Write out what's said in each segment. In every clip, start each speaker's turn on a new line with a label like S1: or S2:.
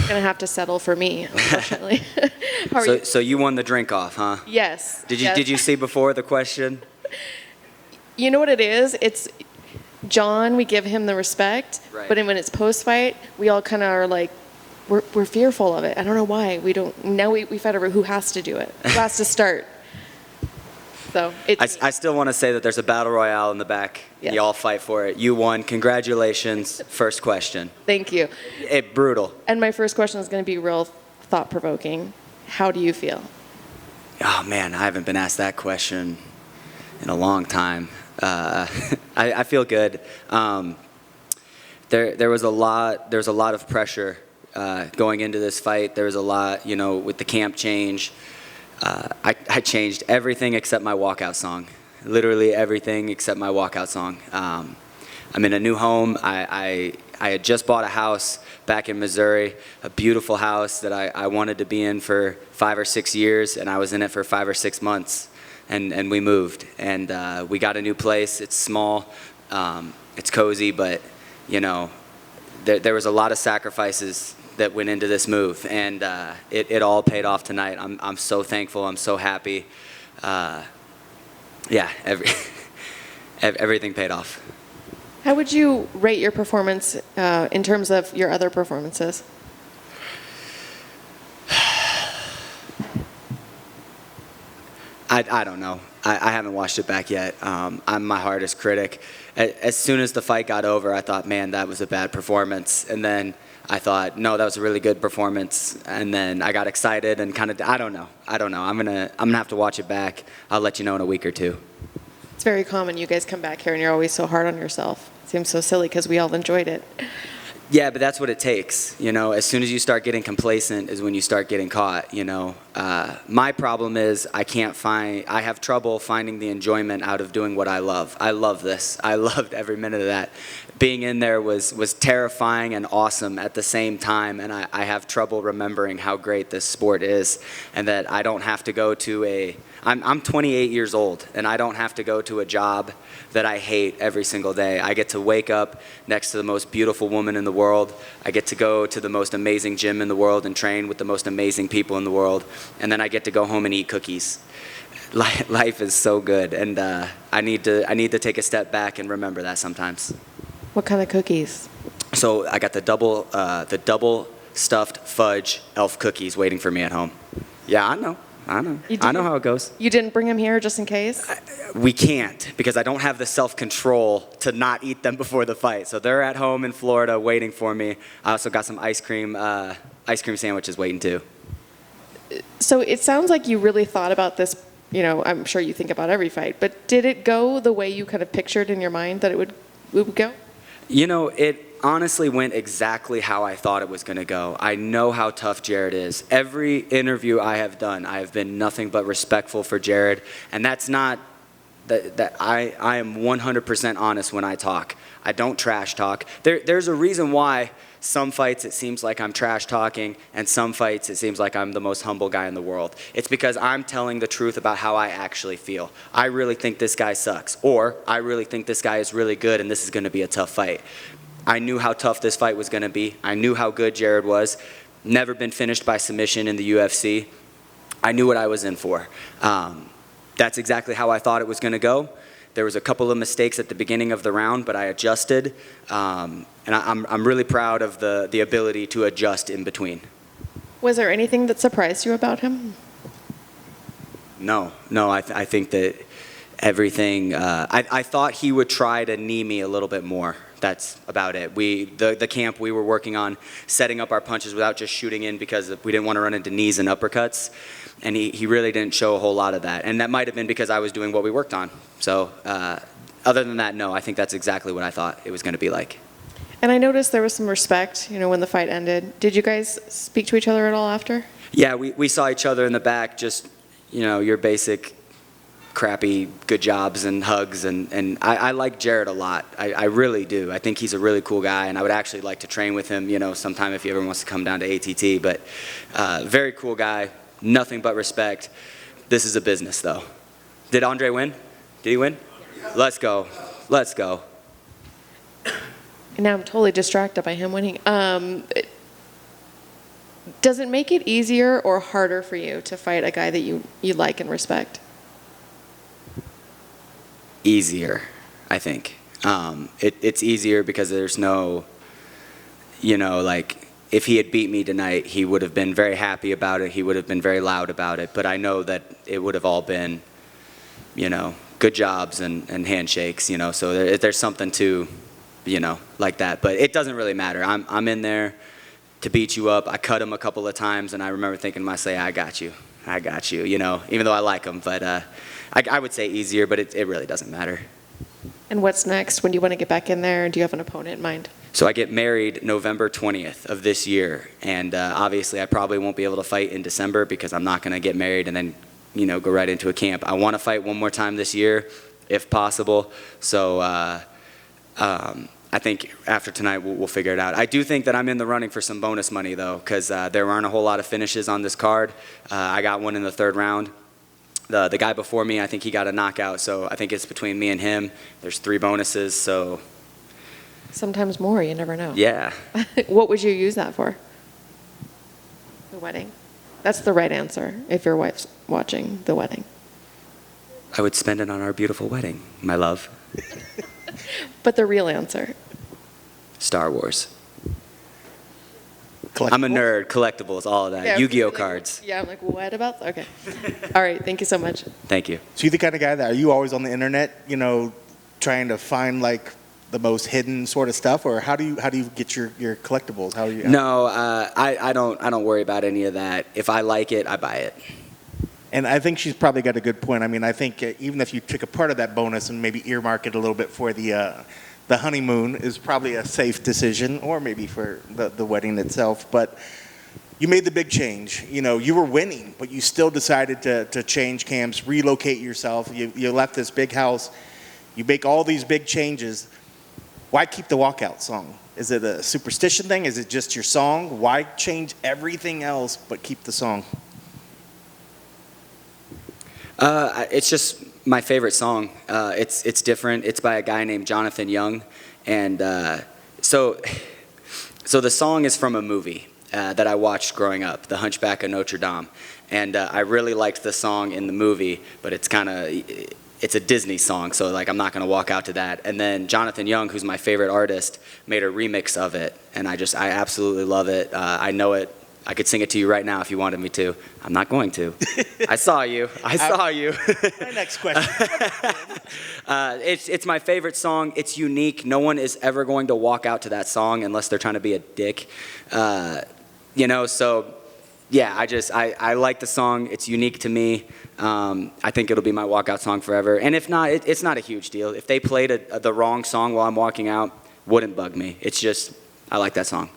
S1: Gonna have to settle for me, unfortunately.
S2: So you won the drink off, huh?
S1: Yes.
S2: Did you see before the question?
S1: You know what it is? It's John. We give him the respect,
S2: Right.
S1: but when it's post fight, we all kind of are like, we're fearful of it. I don't know why. We don't. Now we fight over who has to do it, who has to start. So
S2: I still want to say that there's a battle royale in the back.
S1: Yes.
S2: You all fight for it. You won. Congratulations. First question.
S1: Thank you.
S2: Brutal.
S1: And my first question is going to be real thought-provoking. How do you feel?
S2: Oh man, I haven't been asked that question in a long time. I feel good. There was a lot of pressure going into this fight. There was a lot, with the camp change. I changed everything except my walkout song. Literally everything except my walkout song. I'm in a new home. I had just bought a house back in Missouri, a beautiful house that I wanted to be in for 5 or 6 years, and I was in it for 5 or 6 months. And we moved, and we got a new place. It's small, it's cozy, but there was a lot of sacrifices that went into this move, and it all paid off tonight. I'm so thankful. I'm so happy. Yeah, everything paid off.
S1: How would you rate your performance in terms of your other performances?
S2: I don't know. I haven't watched it back yet. I'm my hardest critic. As soon as the fight got over, I thought, man, that was a bad performance. And then I thought, no, that was a really good performance. And then I got excited and kind of, I don't know. I'm gonna have to watch it back. I'll let you know in a week or two.
S1: It's very common. You guys come back here and you're always so hard on yourself. It seems so silly because we all enjoyed it.
S2: Yeah, but that's what it takes. As soon as you start getting complacent is when you start getting caught. My problem is I have trouble finding the enjoyment out of doing what I love. I love this. I loved every minute of that. Being in there was terrifying and awesome at the same time, and I have trouble remembering how great this sport is, and that I don't have to go to I'm 28 years old, and I don't have to go to a job that I hate every single day. I get to wake up next to the most beautiful woman in the world. I get to go to the most amazing gym in the world and train with the most amazing people in the world, and then I get to go home and eat cookies. Life is so good, and I need to take a step back and remember that sometimes.
S1: What kind of cookies?
S2: So I got the double stuffed fudge elf cookies waiting for me at home. Yeah, I know. I know how it goes.
S1: You didn't bring them here just in case?
S2: We can't, because I don't have the self-control to not eat them before the fight. So they're at home in Florida waiting for me. I also got some ice cream sandwiches waiting too.
S1: So it sounds like you really thought about this. I'm sure you think about every fight, but did it go the way you kind of pictured in your mind that it would go?
S2: It honestly went exactly how I thought it was going to go. I know how tough Jared is. Every interview I have done, I have been nothing but respectful for Jared, and that's not that I am 100% honest when I talk. I don't trash talk. There's a reason why some fights it seems like I'm trash talking, and some fights it seems like I'm the most humble guy in the world. It's because I'm telling the truth about how I actually feel. I really think this guy sucks, or I really think this guy is really good and this is going to be a tough fight. I knew how tough this fight was going to be. I knew how good Jared was. Never been finished by submission in the UFC. I knew what I was in for. That's exactly how I thought it was going to go. There was a couple of mistakes at the beginning of the round, but I adjusted. And I'm really proud of the ability to adjust in between.
S1: Was there anything that surprised you about him?
S2: No, I think that everything, I thought he would try to knee me a little bit more. That's about it. The camp, we were working on setting up our punches without just shooting in because we didn't want to run into knees and uppercuts. And he really didn't show a whole lot of that. And that might have been because I was doing what we worked on. So other than that, no, I think that's exactly what I thought it was going to be like.
S1: And I noticed there was some respect, when the fight ended. Did you guys speak to each other at all after?
S2: Yeah, we saw each other in the back, just, your basic crappy good jobs and hugs. And I like Jared a lot. I really do. I think he's a really cool guy, and I would actually like to train with him, sometime if he ever wants to come down to ATT. But very cool guy, nothing but respect. This is a business, though. Did Andre win? Did he win? Let's go. Let's go.
S1: Now I'm totally distracted by him winning. Does it make it easier or harder for you to fight a guy that you like and respect?
S2: Easier, I think. It's easier because there's no, like, if he had beat me tonight, he would have been very happy about it. He would have been very loud about it. But I know that it would have all been, good jobs and handshakes, So there's something to, like that. But it doesn't really matter. I'm in there to beat you up. I cut him a couple of times, and I remember thinking to myself, I got you, even though I like him. But I would say easier, but it really doesn't matter.
S1: And what's next? When do you want to get back in there? Do you have an opponent in mind?
S2: So I get married November 20th of this year, and obviously I probably won't be able to fight in December because I'm not going to get married and then, go right into a camp. I want to fight one more time this year, if possible. So I think after tonight we'll figure it out. I do think that I'm in the running for some bonus money though, because there aren't a whole lot of finishes on this card. I got one in the third round. The guy before me, I think he got a knockout, so I think it's between me and him. There's 3 bonuses, so.
S1: Sometimes more, you never know.
S2: Yeah.
S1: What would you use that for? The wedding? That's the right answer if your wife's watching the wedding.
S2: I would spend it on our beautiful wedding, my love.
S1: But the real answer?
S2: Star Wars. I'm a nerd, collectibles, all of that.
S1: Yeah,
S2: Yu-Gi-Oh
S1: like,
S2: cards.
S1: Yeah, I'm like, what about? Okay. All right, thank you so much.
S2: Thank you.
S3: So you the kind of guy that, are you always on the internet, trying to find like the most hidden sort of stuff, or how do you get your collectibles? How are you?
S2: No, I don't worry about any of that. If I like it, I buy it.
S3: And I think she's probably got a good point. I mean, I think even if you took a part of that bonus and maybe earmark it a little bit for the honeymoon, is probably a safe decision, or maybe for the wedding itself. But you made the big change. You were winning, but you still decided to change camps, relocate yourself. You left this big house. You make all these big changes. Why keep the walkout song? Is it a superstition thing? Is it just your song? Why change everything else but keep the song?
S2: It's just my favorite song. It's different. It's by a guy named Jonathan Young, and so the song is from a movie that I watched growing up, The Hunchback of Notre Dame, and I really liked the song in the movie, but it's a Disney song, so like I'm not gonna walk out to that. And then Jonathan Young, who's my favorite artist, made a remix of it, and I absolutely love it. I know it. I could sing it to you right now if you wanted me to. I'm not going to. I saw you.
S3: My next question.
S2: It's my favorite song. It's unique. No one is ever going to walk out to that song unless they're trying to be a dick. So yeah, I like the song. It's unique to me. I think it'll be my walkout song forever. And if not, it's not a huge deal. If they played the wrong song while I'm walking out, wouldn't bug me. It's just, I like that song.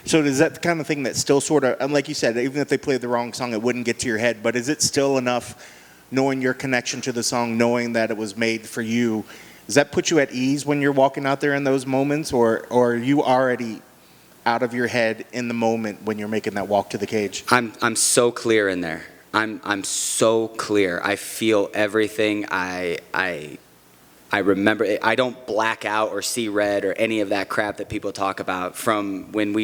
S3: So is that the kind of thing that still sort of, and like you said, even if they played the wrong song, it wouldn't get to your head, but is it still enough, knowing your connection to the song, knowing that it was made for you, does that put you at ease when you're walking out there in those moments, or are you already out of your head in the moment when you're making that walk to the cage?
S2: I'm so clear in there. I'm so clear. I feel everything. I remember it. I don't black out or see red or any of that crap that people talk about. From when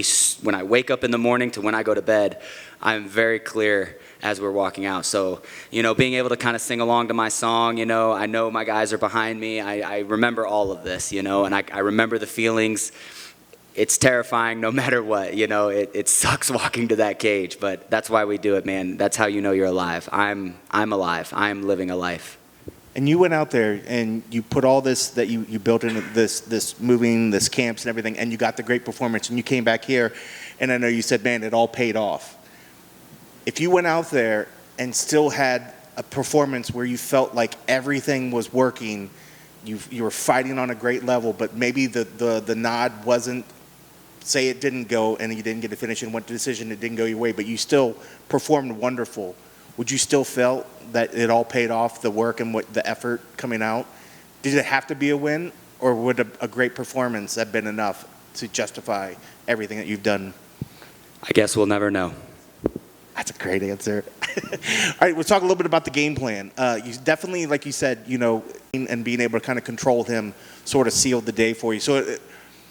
S2: I wake up in the morning to when I go to bed, I'm very clear as we're walking out. So, being able to kind of sing along to my song, I know my guys are behind me. I remember all of this, and I remember the feelings. It's terrifying no matter what, it sucks walking to that cage, but that's why we do it, man. That's how you know you're alive. I'm alive. I'm living a life.
S3: And you went out there and you put all this that you built into this moving, this camps and everything, and you got the great performance, and you came back here, and I know you said, man, it all paid off. If you went out there and still had a performance where you felt like everything was working, you were fighting on a great level, but maybe the nod wasn't, say it didn't go and you didn't get a finish and went to decision, it didn't go your way, but you still performed wonderful. Would you still felt that it all paid off, the work and what the effort coming out? Did it have to be a win, or would a great performance have been enough to justify everything that you've done?
S2: I guess we'll never know.
S3: That's a great answer. All right, we'll talk a little bit about the game plan. You definitely, like you said, and being able to kind of control him sort of sealed the day for you.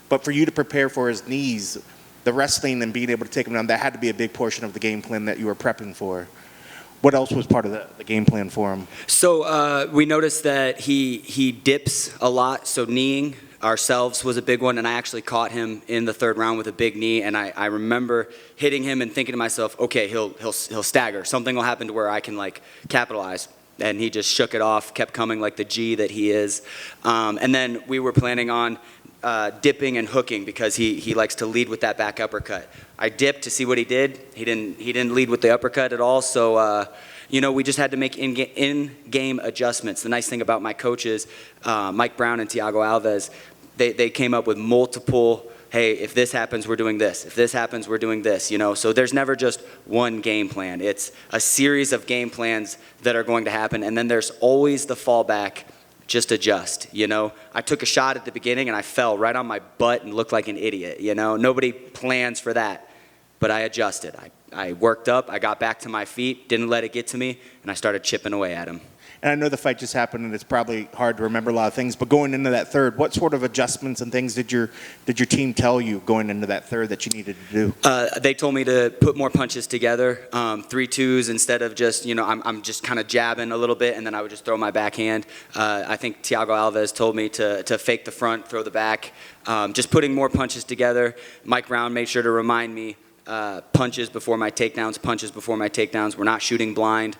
S3: But for you to prepare for his knees, the wrestling and being able to take him down, that had to be a big portion of the game plan that you were prepping for. What else was part of the game plan for him?
S2: So we noticed that he dips a lot, so kneeing ourselves was a big one, and I actually caught him in the third round with a big knee, and I remember hitting him and thinking to myself, okay, he'll stagger. Something will happen to where I can like capitalize. And he just shook it off, kept coming like the G that he is. And then we were planning on dipping and hooking because he likes to lead with that back uppercut. I dipped to see what he did. He didn't lead with the uppercut at all. So we just had to make in-game adjustments. The nice thing about my coaches, Mike Brown and Thiago Alves, they came up with multiple. Hey, if this happens, we're doing this. If this happens, we're doing this, So there's never just one game plan. It's a series of game plans that are going to happen, and then there's always the fallback, just adjust, I took a shot at the beginning, and I fell right on my butt and looked like an idiot, Nobody plans for that, but I adjusted. I worked up, I got back to my feet, didn't let it get to me, and I started chipping away at him.
S3: And I know the fight just happened, and it's probably hard to remember a lot of things. But going into that third, what sort of adjustments and things did your team tell you going into that third that you needed to do?
S2: They told me to put more punches together, 3-2s instead of just I'm just kind of jabbing a little bit, and then I would just throw my backhand. I think Thiago Alves told me to fake the front, throw the back, just putting more punches together. Mike Brown made sure to remind me punches before my takedowns, punches before my takedowns. We're not shooting blind.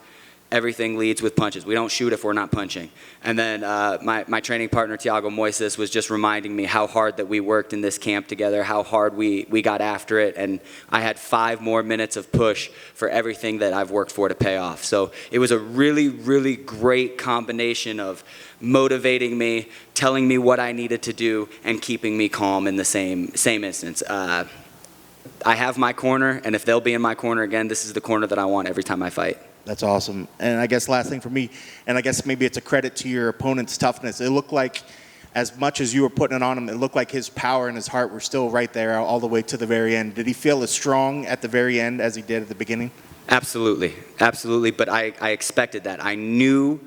S2: Everything leads with punches. We don't shoot if we're not punching. And then my training partner, Thiago Moises, was just reminding me how hard that we worked in this camp together, how hard we got after it. And I had 5 more minutes of push for everything that I've worked for to pay off. So it was a really, really great combination of motivating me, telling me what I needed to do, and keeping me calm in the same instance. I have my corner, and if they'll be in my corner again, this is the corner that I want every time I fight.
S3: That's awesome. And I guess last thing for me, and I guess maybe it's a credit to your opponent's toughness. It looked like, as much as you were putting it on him, it looked like his power and his heart were still right there all the way to the very end. Did he feel as strong at the very end as he did at the beginning?
S2: Absolutely. Absolutely. But I expected that. I knew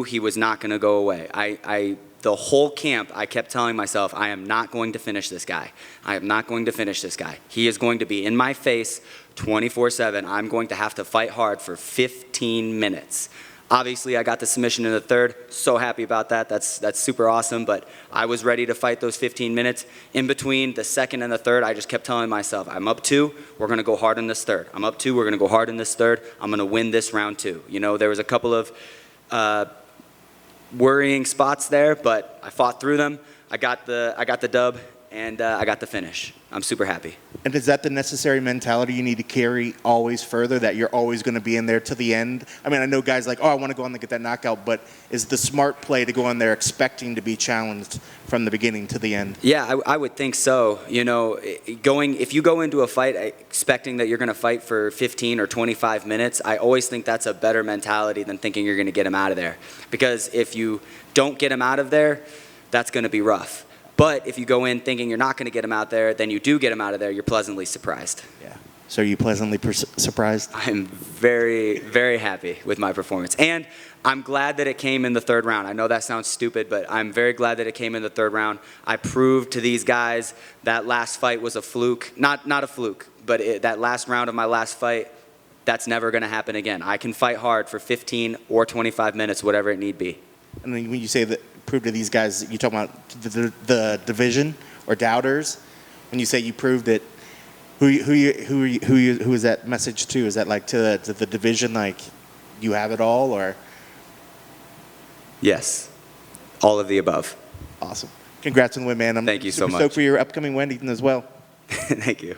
S2: he was not going to go away. The whole camp, I kept telling myself, I am not going to finish this guy. I am not going to finish this guy. He is going to be in my face 24/7. I'm going to have to fight hard for 15 minutes. Obviously, I got the submission in the third. So happy about that. That's super awesome. But I was ready to fight those 15 minutes. In between the second and the third, I just kept telling myself, I'm up 2. We're going to go hard in this third. I'm up 2. We're going to go hard in this third. I'm going to win this round 2. There was a couple of worrying spots there, but I fought through them. I got the dub, and I got the finish. I'm super happy.
S3: And is that the necessary mentality you need to carry always further, that you're always going to be in there to the end? I mean, I know guys like, I want to go on and get that knockout, but is the smart play to go in there expecting to be challenged from the beginning to the end?
S2: Yeah, I would think so. If you go into a fight expecting that you're going to fight for 15 or 25 minutes, I always think that's a better mentality than thinking you're going to get him out of there. Because if you don't get him out of there, that's going to be rough. But if you go in thinking you're not going to get him out there, then you do get him out of there, you're pleasantly surprised.
S3: Yeah. So are you pleasantly surprised?
S2: I'm very, very happy with my performance. And I'm glad that it came in the third round. I know that sounds stupid, but I'm very glad that it came in the third round. I proved to these guys that last fight was a fluke. Not a fluke, but that last round of my last fight, that's never going to happen again. I can fight hard for 15 or 25 minutes, whatever it need be.
S3: And when you say that, prove to these guys, you talking about the division or doubters? When you say you proved it, who is that message to? Is that like to the division, like you have it all, or?
S2: Yes, all of the above.
S3: Awesome. Congrats on the win, man.
S2: Thank you so much.
S3: I'm stoked for your upcoming wedding as well.
S2: Thank you.